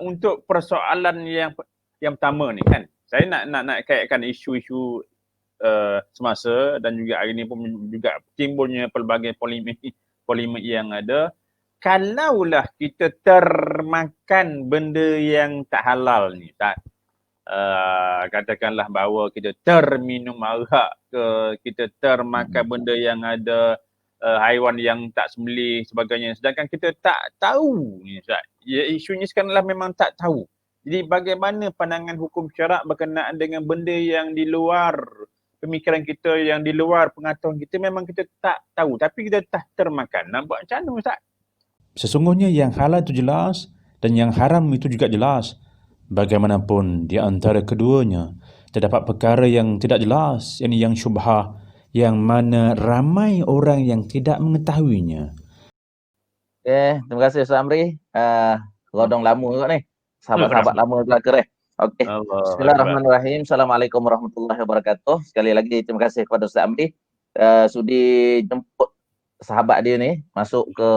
untuk persoalan yang pertama ni kan, saya nak kaitkan isu-isu semasa dan juga hari ni pun juga timbulnya pelbagai polemik yang ada. Kalaulah kita termakan benda yang tak halal ni, tak katakanlah bahawa kita terminum arak ke, kita termakan benda yang ada haiwan yang tak sembelih sebagainya, sedangkan kita tak tahu ni Ustaz. Ya, isunya sekarang lah memang tak tahu. Jadi bagaimana pandangan hukum syarak berkenaan dengan benda yang di luar pemikiran kita, yang di luar pengetahuan kita, memang kita tak tahu tapi kita tak termakan. Nampak macam mana Ustaz? Sesungguhnya yang halal itu jelas dan yang haram itu juga jelas. Bagaimanapun di antara keduanya terdapat perkara yang tidak jelas, yang syubhah, yang mana ramai orang yang tidak mengetahuinya. Terima kasih Ustaz Amri. Rodong lama juga ni. Sahabat-sahabat lama belakang ni. Okey. Bismillahirrahmanirrahim. Assalamualaikum warahmatullahi wabarakatuh. Sekali lagi terima kasih kepada Ustaz Amri sudi jemput sahabat dia ni masuk ke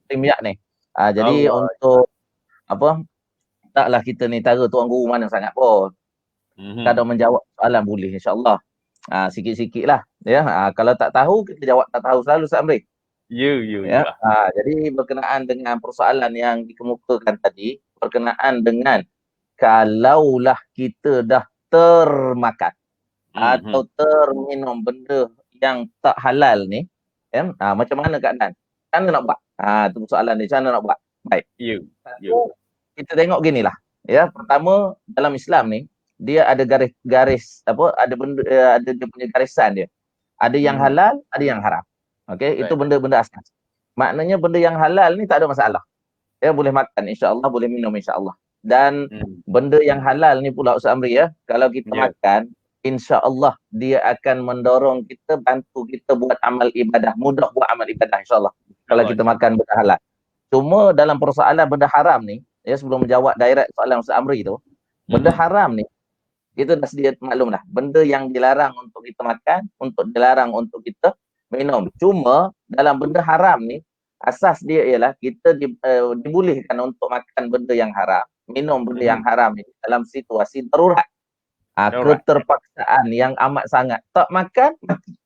Timyak ni. Jadi untuk taklah kita ni tara tuan guru mana sangat pun. Kadang menjawab soalan boleh insya-Allah. Sikit-sikit lah ya. Kalau tak tahu kita jawab tak tahu selalu Ustaz Amri. Ya. Jadi berkenaan dengan persoalan yang dikemukakan tadi, berkenaan dengan kalaulah kita dah termakan atau terminum benda yang tak halal ni, ya, macam mana keadaan? Macam mana nak buat? Itu persoalan ni, macam mana nak buat? Baik. Kita tengok gini lah. Ya, pertama dalam Islam ni dia ada garis ada benda, ada dia punya garisan dia. Ada yang halal, ada yang haram. Okey, itu benda-benda asas. Maknanya benda yang halal ni tak ada masalah. Ya, boleh makan insya-Allah, boleh minum insya-Allah. Dan benda yang halal ni pula Ustaz Amri ya, kalau kita makan, insya-Allah dia akan mendorong kita, bantu kita buat amal ibadah, mudah buat amal ibadah insya-Allah. Kalau kita makan benda halal. Cuma dalam persoalan benda haram ni, ya sebelum menjawab direct soalan Ustaz Amri tu, benda haram ni kita dah sedia maklum dah. Benda yang dilarang untuk kita makan, dilarang untuk kita minum. Cuma dalam benda haram ni asas dia ialah kita dibolehkan untuk makan benda yang haram, minum benda yang haram ni dalam situasi darurat. Keterpaksaan yang amat sangat. Tak makan mati.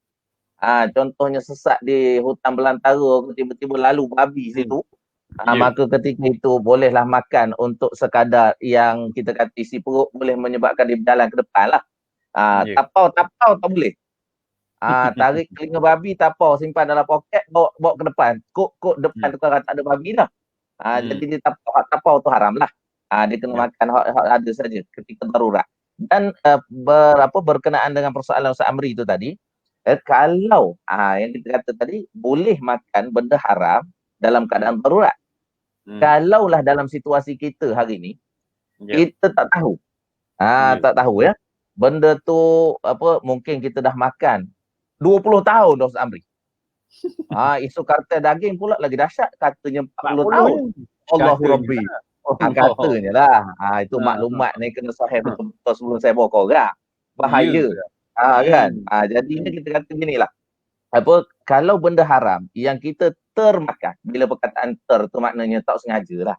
Contohnya sesat di hutan belantara, tiba-tiba lalu babi situ. Maka ketika itu bolehlah makan untuk sekadar yang kita kata isi perut, boleh menyebabkan dia berjalan ke depan lah. Tapau tak boleh. Tarik telinga babi, tapau, simpan dalam poket, bawa ke depan. Kok depan tu kan tak ada babi dah. Jadi dia tapau tu haram lah. Dia kena makan hak ada saja ketika darurat. Dan berkenaan dengan persoalan Ustaz Amri itu tadi, kalau yang kita kata tadi boleh makan benda haram dalam keadaan darurat. Kalaulah dalam situasi kita hari ni kita tak tahu. Tak tahu ya. Benda tu mungkin kita dah makan 20 tahun dah Ustaz Amri. Isu kartel daging pula lagi dahsyat, katanya 40 tahun. Allahu Rabbi. Katanya lah. Itu maklumat ni kena sahih betul-betul sebelum saya bawa kau orang. Bahaya. Kan? Jadi ni kita kata ginilah. Kalau benda haram yang kita termakan, bila perkataan tu maknanya tak sengaja lah.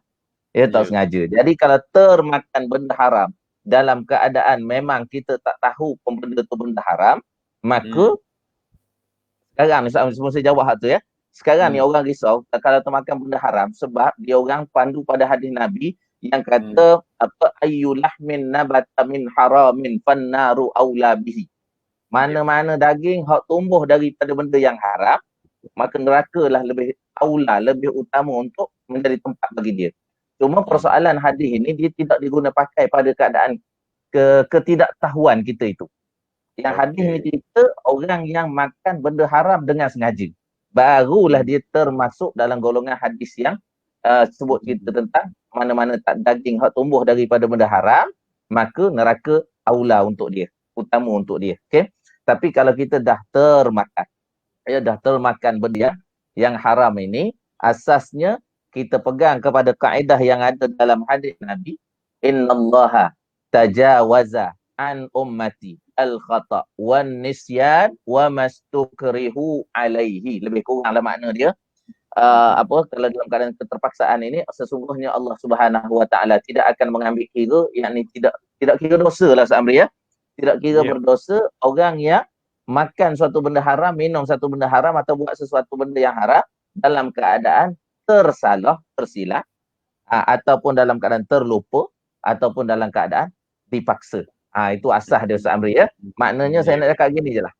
Ya, tak sengaja. Jadi kalau termakan benda haram dalam keadaan memang kita tak tahu benda tu benda haram, maka sekarang ni sebelum saya jawab hal tu ya. Sekarang ni orang risau kalau termakan benda haram sebab dia orang pandu pada hadis Nabi yang kata ayyulahmin nabata min haramin fannaru aula bihi. Mana-mana daging hak tumbuh daripada benda yang haram, maka neraka lah lebih aula, lebih utama untuk menjadi tempat bagi dia. Cuma persoalan hadis ini dia tidak diguna pakai pada keadaan ketidaktahuan kita itu. Yang hadis ni cerita orang yang makan benda haram dengan sengaja. Barulah dia termasuk dalam golongan hadis yang sebut cerita tentang mana-mana tak daging hak tumbuh daripada benda haram, maka neraka aula untuk dia, utama untuk dia. Okey. Tapi kalau kita dah termakan benda yang haram ini, asasnya kita pegang kepada kaedah yang ada dalam hadis Nabi, innallaha tajawaza an ummati al-khata' wan nisyan wa mastukrihu alaihi. Lebih kurang lah makna dia. kalau dalam keadaan keterpaksaan ini sesungguhnya Allah Subhanahu wa taala tidak akan mengambil kira, yakni tidak kira dosa lah Amri ya. Tidak kira berdosa orang yang makan suatu benda haram, minum satu benda haram atau buat sesuatu benda yang haram dalam keadaan tersilap ataupun dalam keadaan terlupa ataupun dalam keadaan dipaksa. Itu asas dia Ustaz Amri ya. Maknanya saya nak cakap gini je lah.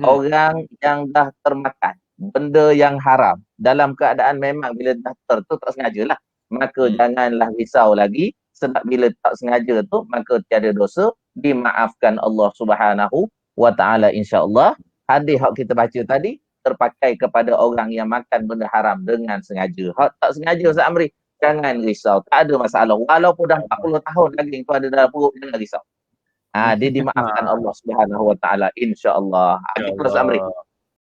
Orang yang dah termakan benda yang haram dalam keadaan memang bila dah tu tak sengaja lah, maka janganlah risau lagi, sebab bila tak sengaja tu maka tiada dosa, dimaafkan Allah Subhanahu wa taala insya-Allah. Hadis hak kita baca tadi terpakai kepada orang yang makan benda haram dengan sengaja. Hak tak sengaja Ustaz Amri, jangan risau, tak ada masalah. Walaupun dah 40 tahun lagi kau ada dalam perut, jangan risau. Dia dimaafkan Allah Subhanahu wa taala insya-Allah. Ustaz Amri.